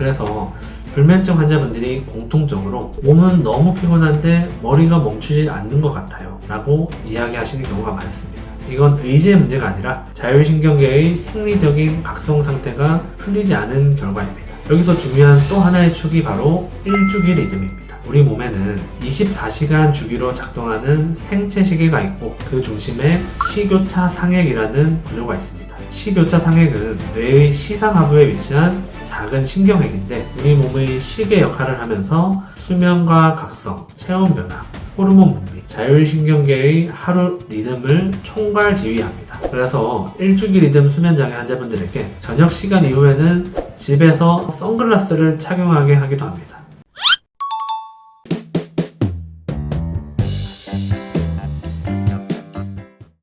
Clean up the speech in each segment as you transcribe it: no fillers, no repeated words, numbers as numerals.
그래서 불면증 환자분들이 공통적으로 몸은 너무 피곤한데 머리가 멈추지 않는 것 같아요 라고 이야기하시는 경우가 많습니다. 이건 의지의 문제가 아니라 자율신경계의 생리적인 각성 상태가 풀리지 않은 결과입니다. 여기서 중요한 또 하나의 축이 바로 일주기 리듬입니다. 우리 몸에는 24시간 주기로 작동하는 생체 시계가 있고 그 중심에 시교차 상액이라는 구조가 있습니다. 시교차 상액은 뇌의 시상하부에 위치한 작은 신경핵인데 우리 몸의 시계 역할을 하면서 수면과 각성, 체온 변화, 호르몬 분泌, 자율신경계의 하루 리듬을 총괄 지휘합니다. 그래서 일주기 리듬 수면장애 환자분들에게 저녁 시간 이후에는 집에서 선글라스를 착용하게 하기도 합니다.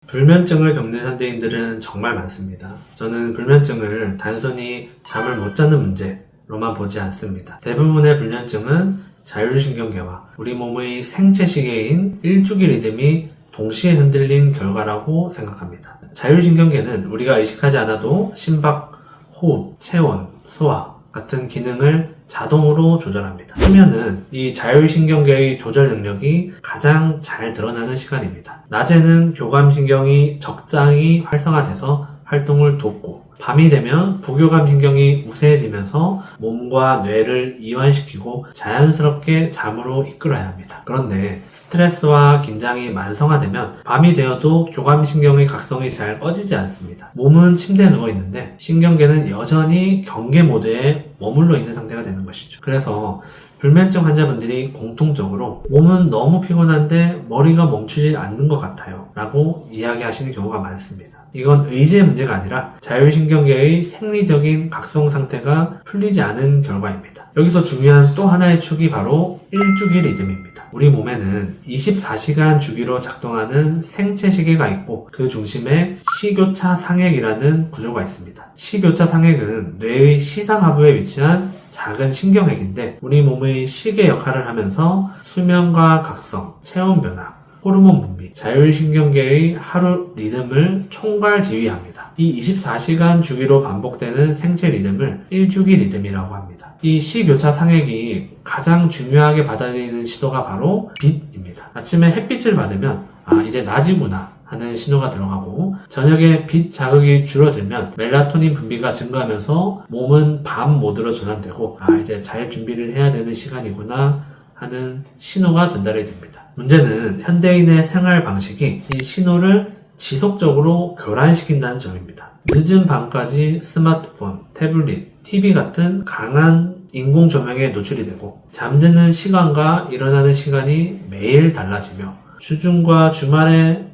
불면증을 겪는 현대인들은 정말 많습니다. 저는 불면증을 단순히 잠을 못 자는 문제로만 보지 않습니다. 대부분의 불면증은 자율신경계와 우리 몸의 생체 시계인 일주기 리듬이 동시에 흔들린 결과라고 생각합니다. 자율신경계는 우리가 의식하지 않아도 심박, 호흡, 체온, 소화 같은 기능을 자동으로 조절합니다. 수면은 이 자율신경계의 조절 능력이 가장 잘 드러나는 시간입니다. 낮에는 교감신경이 적당히 활성화돼서 활동을 돕고 밤이 되면 부교감신경이 우세해지면서 몸과 뇌를 이완시키고 자연스럽게 잠으로 이끌어야 합니다. 그런데 스트레스와 긴장이 만성화되면 밤이 되어도 교감신경의 각성이 잘 꺼지지 않습니다. 몸은 침대에 누워있는데 신경계는 여전히 경계 모드에 머물러 있는 상태가 되는 것이죠. 그래서 불면증 환자분들이 공통적으로 몸은 너무 피곤한데 머리가 멈추지 않는 것 같아요 라고 이야기하시는 경우가 많습니다. 이건 의지의 문제가 아니라 자율신경계의 생리적인 각성 상태가 풀리지 않은 결과입니다. 여기서 중요한 또 하나의 축이 바로 일주기 리듬입니다. 우리 몸에는 24시간 주기로 작동하는 생체 시계가 있고 그 중심에 시교차 상액이라는 구조가 있습니다. 시교차 상액은 뇌의 시상하부에 위치한 작은 신경핵인데 우리 몸의 시계 역할을 하면서 수면과 각성, 체온 변화, 호르몬 분泌, 자율신경계의 하루 리듬을 총괄 지휘합니다. 이 24시간 주기로 반복되는 생체 리듬을 일주기 리듬이라고 합니다. 이 시교차 상액이 가장 중요하게 받아들이는 신호가 바로 빛입니다. 아침에 햇빛을 받으면 이제 낮이구나 하는 신호가 들어가고 저녁에 빛 자극이 줄어들면 멜라토닌 분비가 증가하면서 몸은 밤 모드로 전환되고 이제 잘 준비를 해야 되는 시간이구나 하는 신호가 전달이 됩니다. 문제는 현대인의 생활 방식이 이 신호를 지속적으로 교란시킨다는 점입니다. 늦은 밤까지 스마트폰, 태블릿, TV 같은 강한 인공 조명에 노출이 되고 잠드는 시간과 일어나는 시간이 매일 달라지며 주중과 주말의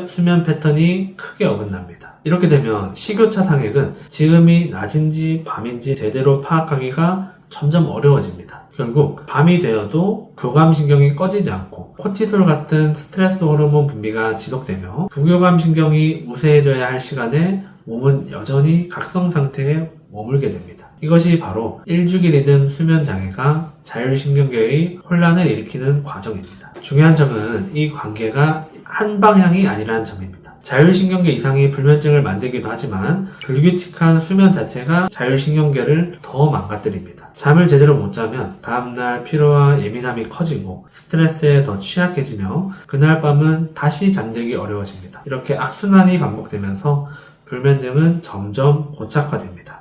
수면 패턴이 크게 어긋납니다. 이렇게 되면 시교차 상액은 지금이 낮인지 밤인지 제대로 파악하기가 점점 어려워집니다. 결국 밤이 되어도 교감신경이 꺼지지 않고 코티솔 같은 스트레스 호르몬 분비가 지속되며 부교감신경이 우세해져야 할 시간에 몸은 여전히 각성 상태에 머물게 됩니다. 이것이 바로 일주기 리듬 수면 장애가 자율신경계의 혼란을 일으키는 과정입니다. 중요한 점은 이 관계가 한 방향이 아니라는 점입니다. 자율신경계 이상이 불면증을 만들기도 하지만 불규칙한 수면 자체가 자율신경계를 더 망가뜨립니다. 잠을 제대로 못 자면 다음날 피로와 예민함이 커지고 스트레스에 더 취약해지며 그날 밤은 다시 잠들기 어려워집니다. 이렇게 악순환이 반복되면서 불면증은 점점 고착화됩니다.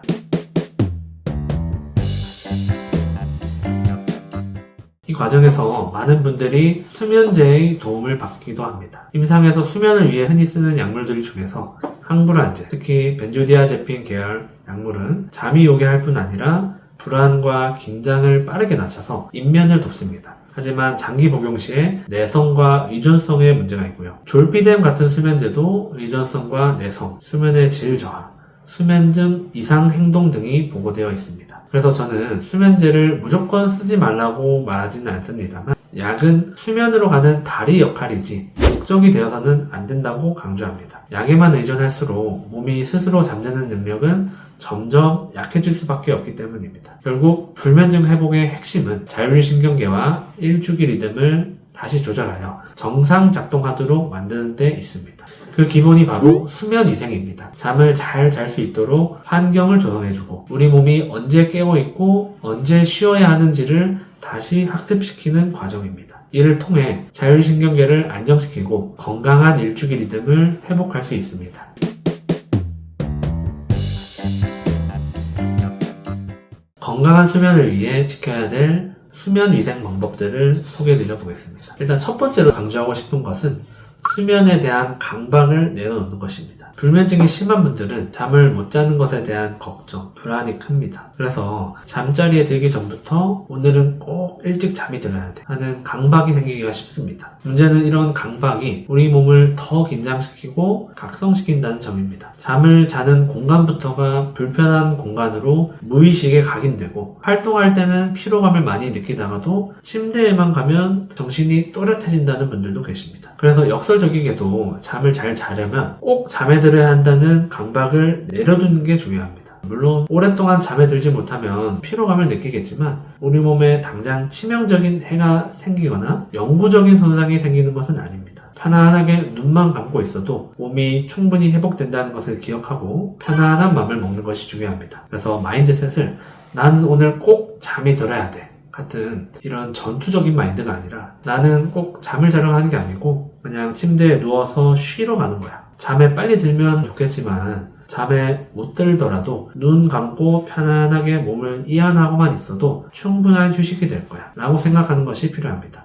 이 과정에서 많은 분들이 수면제의 도움을 받기도 합니다. 임상에서 수면을 위해 흔히 쓰는 약물들 중에서 항불안제, 특히 벤조디아제핀 계열 약물은 잠이 오게 할 뿐 아니라 불안과 긴장을 빠르게 낮춰서 입면을 돕습니다. 하지만 장기 복용 시에 내성과 의존성에 문제가 있고요. 졸피뎀 같은 수면제도 의존성과 내성, 수면의 질 저하, 수면증 이상 행동 등이 보고되어 있습니다. 그래서 저는 수면제를 무조건 쓰지 말라고 말하지는 않습니다만 약은 수면으로 가는 다리 역할이지 목적이 되어서는 안 된다고 강조합니다. 약에만 의존할수록 몸이 스스로 잠드는 능력은 점점 약해질 수밖에 없기 때문입니다. 결국 불면증 회복의 핵심은 자율신경계와 일주기 리듬을 다시 조절하여 정상 작동하도록 만드는 데 있습니다. 그 기본이 바로 수면 위생입니다. 잠을 잘 잘 수 있도록 환경을 조성해주고 우리 몸이 언제 깨어있고 언제 쉬어야 하는지를 다시 학습시키는 과정입니다. 이를 통해 자율신경계를 안정시키고 건강한 일주기 리듬을 회복할 수 있습니다. 건강한 수면을 위해 지켜야 될 수면 위생 방법들을 소개해드려 보겠습니다. 일단 첫 번째로 강조하고 싶은 것은 수면에 대한 강박을 내려놓는 것입니다. 불면증이 심한 분들은 잠을 못 자는 것에 대한 걱정, 불안이 큽니다. 그래서 잠자리에 들기 전부터 오늘은 꼭 일찍 잠이 들어야 돼 하는 강박이 생기기가 쉽습니다. 문제는 이런 강박이 우리 몸을 더 긴장시키고 각성시킨다는 점입니다. 잠을 자는 공간부터가 불편한 공간으로 무의식에 각인되고 활동할 때는 피로감을 많이 느끼다가도 침대에만 가면 정신이 또렷해진다는 분들도 계십니다. 그래서 역설적이게도 잠을 잘 자려면 꼭 잠에 들어야 한다는 강박을 내려두는 게 중요합니다. 물론 오랫동안 잠에 들지 못하면 피로감을 느끼겠지만 우리 몸에 당장 치명적인 해가 생기거나 영구적인 손상이 생기는 것은 아닙니다. 편안하게 눈만 감고 있어도 몸이 충분히 회복된다는 것을 기억하고 편안한 마음을 먹는 것이 중요합니다. 그래서 마인드셋을 나는 오늘 꼭 잠이 들어야 돼 같은 이런 전투적인 마인드가 아니라 나는 꼭 잠을 자려고 하는 게 아니고 그냥 침대에 누워서 쉬러 가는 거야. 잠에 빨리 들면 좋겠지만 잠에 못 들더라도 눈 감고 편안하게 몸을 이완하고만 있어도 충분한 휴식이 될 거야 라고 생각하는 것이 필요합니다.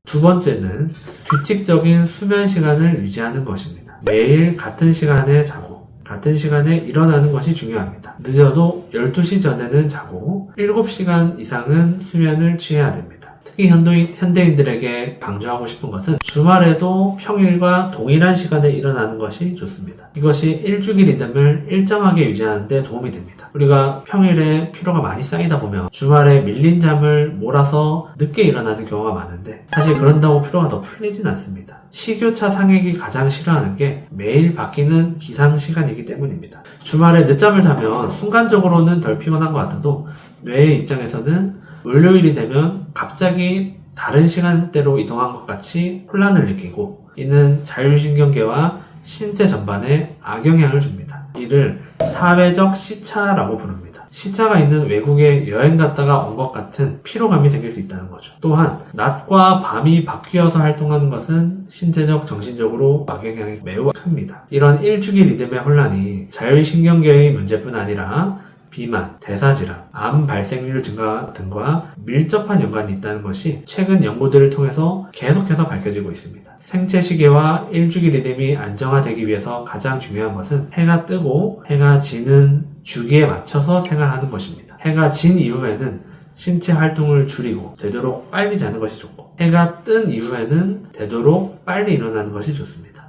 두 번째는 규칙적인 수면 시간을 유지하는 것입니다. 매일 같은 시간에 자고 같은 시간에 일어나는 것이 중요합니다. 늦어도 12시 전에는 자고 7시간 이상은 수면을 취해야 됩니다. 특히 현대인들에게 강조하고 싶은 것은 주말에도 평일과 동일한 시간에 일어나는 것이 좋습니다. 이것이 일주기 리듬을 일정하게 유지하는 데 도움이 됩니다. 우리가 평일에 피로가 많이 쌓이다 보면 주말에 밀린 잠을 몰아서 늦게 일어나는 경우가 많은데 사실 그런다고 피로가 더 풀리진 않습니다. 식교차 상액이 가장 싫어하는 게 매일 바뀌는 기상시간이기 때문입니다. 주말에 늦잠을 자면 순간적으로는 덜 피곤한 것 같아도 뇌의 입장에서는 월요일이 되면 갑자기 다른 시간대로 이동한 것 같이 혼란을 느끼고 이는 자율신경계와 신체 전반에 악영향을 줍니다. 이를 사회적 시차라고 부릅니다. 시차가 있는 외국에 여행 갔다가 온 것 같은 피로감이 생길 수 있다는 거죠. 또한 낮과 밤이 바뀌어서 활동하는 것은 신체적, 정신적으로 악영향이 매우 큽니다. 이런 일주기 리듬의 혼란이 자율신경계의 문제뿐 아니라 비만, 대사질환, 암 발생률 증가 등과 밀접한 연관이 있다는 것이 최근 연구들을 통해서 계속해서 밝혀지고 있습니다. 생체 시계와 일주기 리듬이 안정화되기 위해서 가장 중요한 것은 해가 뜨고 해가 지는 주기에 맞춰서 생활하는 것입니다. 해가 진 이후에는 신체 활동을 줄이고 되도록 빨리 자는 것이 좋고 해가 뜬 이후에는 되도록 빨리 일어나는 것이 좋습니다.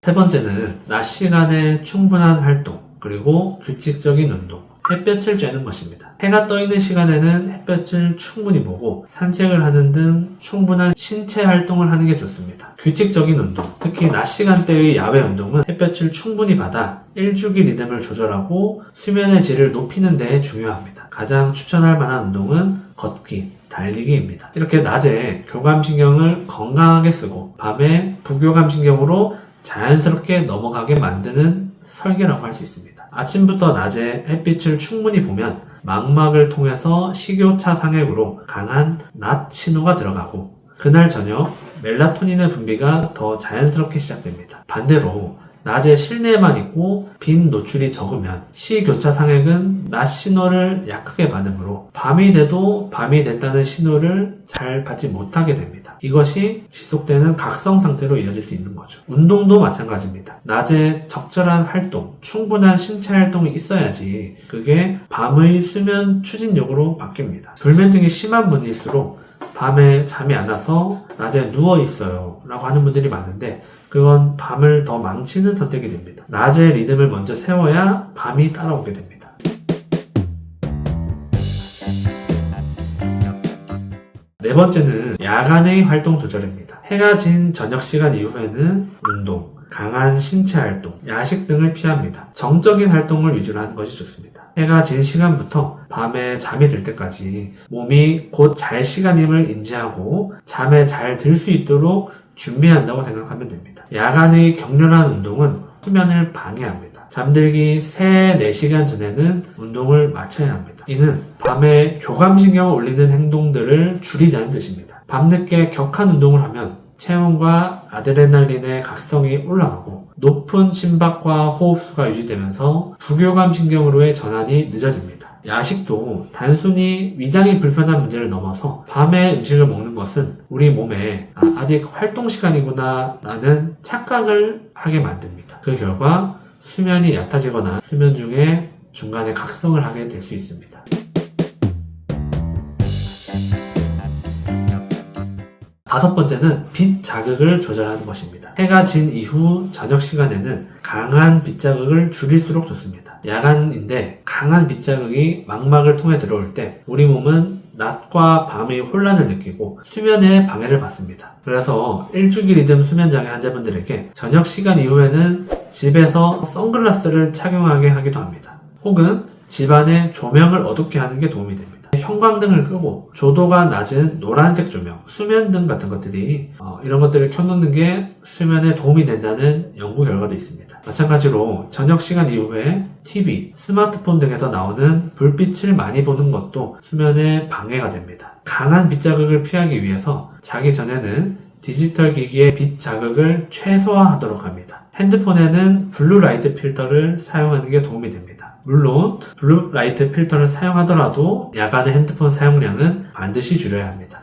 세 번째는 낮 시간에 충분한 활동, 그리고 규칙적인 운동, 햇볕을 쬐는 것입니다. 해가 떠 있는 시간에는 햇볕을 충분히 보고 산책을 하는 등 충분한 신체 활동을 하는 게 좋습니다. 규칙적인 운동, 특히 낮 시간대의 야외 운동은 햇볕을 충분히 받아 일주기 리듬을 조절하고 수면의 질을 높이는 데 중요합니다. 가장 추천할 만한 운동은 걷기, 달리기입니다. 이렇게 낮에 교감신경을 건강하게 쓰고 밤에 부교감신경으로 자연스럽게 넘어가게 만드는 설계라고 할 수 있습니다. 아침부터 낮에 햇빛을 충분히 보면 망막을 통해서 식교차 상액으로 강한 낮 신호가 들어가고 그날 저녁 멜라토닌의 분비가 더 자연스럽게 시작됩니다. 반대로 낮에 실내에만 있고 빈 노출이 적으면 시교차 상액은 낮 신호를 약하게 받으므로 밤이 돼도 밤이 됐다는 신호를 잘 받지 못하게 됩니다. 이것이 지속되는 각성 상태로 이어질 수 있는 거죠. 운동도 마찬가지입니다. 낮에 적절한 활동, 충분한 신체 활동이 있어야지 그게 밤의 수면 추진력으로 바뀝니다. 불면증이 심한 분일수록 밤에 잠이 안 와서 낮에 누워있어요 라고 하는 분들이 많은데 그건 밤을 더 망치는 선택이 됩니다. 낮에 리듬을 먼저 세워야 밤이 따라오게 됩니다. 네 번째는 야간의 활동 조절입니다. 해가 진 저녁 시간 이후에는 운동, 강한 신체 활동, 야식 등을 피합니다. 정적인 활동을 위주로 하는 것이 좋습니다. 해가 진 시간부터 밤에 잠이 들 때까지 몸이 곧 잘 시간임을 인지하고 잠에 잘 들 수 있도록 준비한다고 생각하면 됩니다. 야간의 격렬한 운동은 수면을 방해합니다. 잠들기 3-4시간 전에는 운동을 마쳐야 합니다. 이는 밤에 교감신경을 올리는 행동들을 줄이자는 뜻입니다. 밤늦게 격한 운동을 하면 체온과 아드레날린의 각성이 올라가고 높은 심박과 호흡수가 유지되면서 부교감 신경으로의 전환이 늦어집니다. 야식도 단순히 위장이 불편한 문제를 넘어서 밤에 음식을 먹는 것은 우리 몸에 아직 활동 시간이구나 라는 착각을 하게 만듭니다. 그 결과 수면이 얕아지거나 수면 중에 중간에 각성을 하게 될 수 있습니다. 다섯 번째는 빛 자극을 조절하는 것입니다. 해가 진 이후 저녁 시간에는 강한 빛 자극을 줄일수록 좋습니다. 야간인데 강한 빛 자극이 망막을 통해 들어올 때 우리 몸은 낮과 밤의 혼란을 느끼고 수면에 방해를 받습니다. 그래서 일주기 리듬 수면장애 환자분들에게 저녁 시간 이후에는 집에서 선글라스를 착용하게 하기도 합니다. 혹은 집안의 조명을 어둡게 하는 게 도움이 됩니다. 형광등을 끄고 조도가 낮은 노란색 조명, 수면등 같은 것들이 이런 것들을 켜놓는 게 수면에 도움이 된다는 연구 결과도 있습니다. 마찬가지로 저녁 시간 이후에 TV, 스마트폰 등에서 나오는 불빛을 많이 보는 것도 수면에 방해가 됩니다. 강한 빛 자극을 피하기 위해서 자기 전에는 디지털 기기의 빛 자극을 최소화하도록 합니다. 핸드폰에는 블루라이트 필터를 사용하는 게 도움이 됩니다. 물론 블루라이트 필터를 사용하더라도 야간의 핸드폰 사용량은 반드시 줄여야 합니다.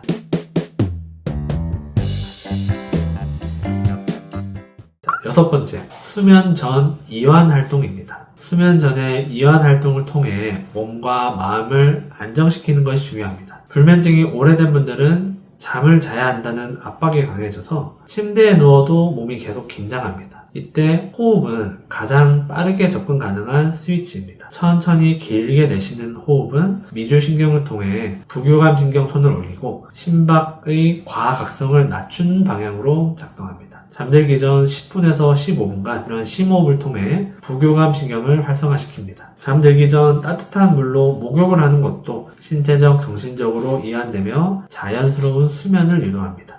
여섯 번째, 수면 전 이완 활동입니다. 수면 전에 이완 활동을 통해 몸과 마음을 안정시키는 것이 중요합니다. 불면증이 오래된 분들은 잠을 자야 한다는 압박이 강해져서 침대에 누워도 몸이 계속 긴장합니다. 이때 호흡은 가장 빠르게 접근 가능한 스위치입니다. 천천히 길게 내쉬는 호흡은 미주신경을 통해 부교감 신경 톤을 올리고 심박의 과각성을 낮춘 방향으로 작동합니다. 잠들기 전 10분에서 15분간 이런 심호흡을 통해 부교감 신경을 활성화시킵니다. 잠들기 전 따뜻한 물로 목욕을 하는 것도 신체적, 정신적으로 이완되며 자연스러운 수면을 유도합니다.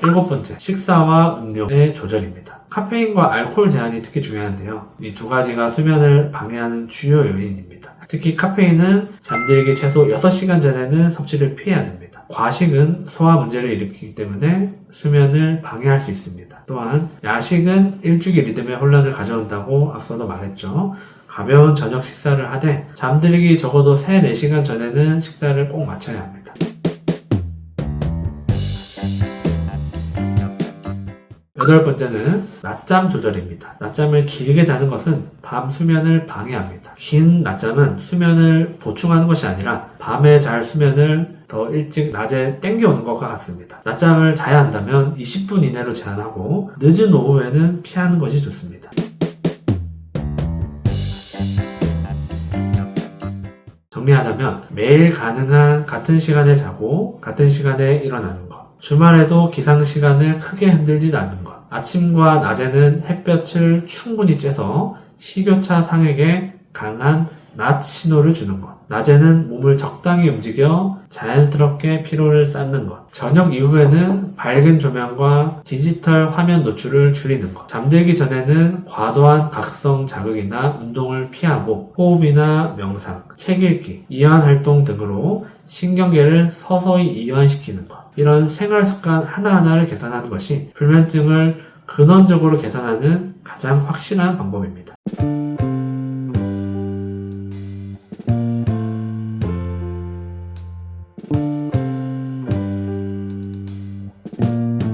일곱 번째, 식사와 음료의 조절입니다. 카페인과 알코올 제한이 특히 중요한데요. 이 두 가지가 수면을 방해하는 주요 요인입니다. 특히 카페인은 잠들기 최소 6시간 전에는 섭취를 피해야 됩니다. 과식은 소화 문제를 일으키기 때문에 수면을 방해할 수 있습니다. 또한 야식은 일주기 리듬의 혼란을 가져온다고 앞서도 말했죠. 가벼운 저녁 식사를 하되 잠들기 적어도 3-4시간 전에는 식사를 꼭 마쳐야 합니다. 여덟 번째는 낮잠 조절입니다. 낮잠을 길게 자는 것은 밤 수면을 방해합니다. 긴 낮잠은 수면을 보충하는 것이 아니라 밤에 잘 수면을 더 일찍 낮에 땡겨오는 것과 같습니다. 낮잠을 자야 한다면 20분 이내로 제한하고 늦은 오후에는 피하는 것이 좋습니다. 정리하자면 매일 가능한 같은 시간에 자고 같은 시간에 일어나는 것, 주말에도 기상 시간을 크게 흔들지 않는 것, 아침과 낮에는 햇볕을 충분히 쬐서 식욕차 상에게 강한 낮 신호를 주는 것, 낮에는 몸을 적당히 움직여 자연스럽게 피로를 쌓는 것, 저녁 이후에는 밝은 조명과 디지털 화면 노출을 줄이는 것, 잠들기 전에는 과도한 각성 자극이나 운동을 피하고 호흡이나 명상, 책 읽기, 이완 활동 등으로 신경계를 서서히 이완시키는 것, 이런 생활 습관 하나하나를 개선하는 것이 불면증을 근원적으로 개선하는 가장 확실한 방법입니다.